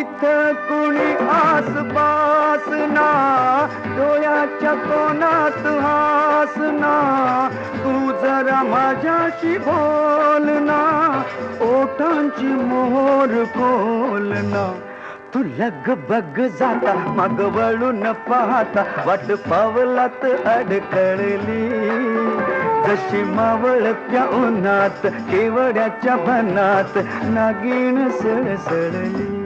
इथं कुणी आसपास ना, डोळ्याच्या कोणात हास ना, तू जरा माझ्याशी बोल ना, ओठांची मोहर खोल ना. तू लगबग जाता मग वळून पाहता, वाट पावलात अडकळली, जशी मावळत्या उन्हात केवड्याच्या बनात नागिण सळसळली.